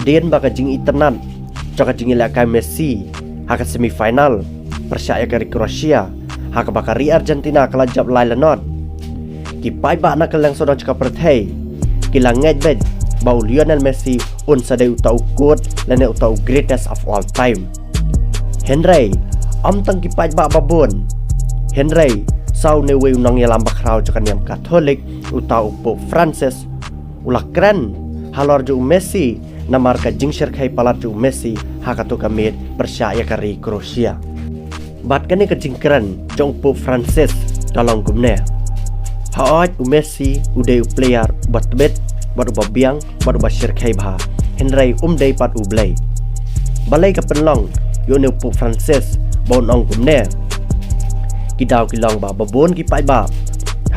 Hadin baka jing itenan jaka jing ilakai Messi haka semifinal persyaya kari Kroasia haka bakari Argentina kelajap Lailanon kipai ba nak kelang sodong jaka perthai kilang ngait bed bau Lionel Messi un sadai utau good lene utau greatest of all time. Henry am tang kipai ba babon Henry sau ne we unang yalam bakrau jaka niam Katolik utau Pope Francis ulah keren halor ju Messi namar ka jingshir khai palar ju Messi haka to kamit persyaya kari Kroasia bat kani ka jingkran jong Pope Francis dalong gumne haot Messi udai player bat bet bat ubabiang bat ubashir khai bha Henry dei pat ublay balai ka penlong yo ne Pope Francis bon ong gumne kidaw kilong ba babon ki pai ba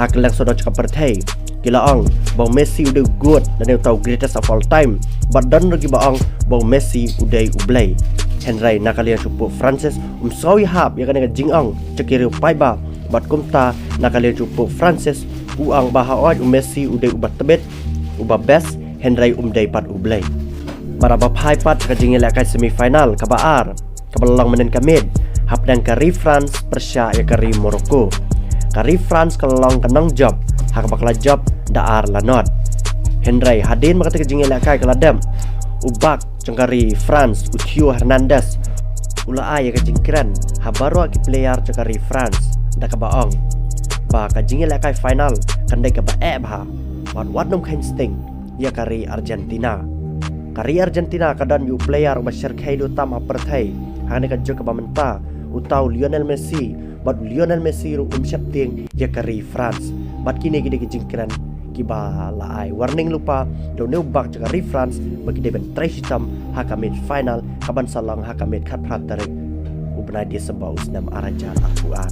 haklang sodok ka perthai kilaong bau Messi udah good dan dia tahu greatest of all time badan lagi baong bau Messi udah ublay Henry nakalian cupu Francis sawi hap ya kan jingong cekiri pai ba bat kumta nakalian cupu Francis uang bahawan Messi udah ubat tebet ubah best Henry dai pat ublay para bapai pat ka jingil kai semifinal kabaar kabalong menen kamid hap dan kari France Persia ya kari Morocco kari France kalong kenong job hak bakla job daar lanot Henry hadin makata kejingil kai kaladam ubak cengkari France Uthio Hernandez ula ay kejingkran habaru ki player cengkari France da kabaong ba kejingil kai final kandai ka ba bha wat nom khain sting ya kari Argentina kadan yu player masyar khaidu tam perthai hane ka jok ba menta utau Lionel Messi bat Lionel Messi ru syapting ya kari France bat kini gede jingkran kiba laai warning lupa do new bak kari France bagi deben hitam hakamit final kaban salang hakamit khat prat tarik ubna dia sebau usnam arajan akuar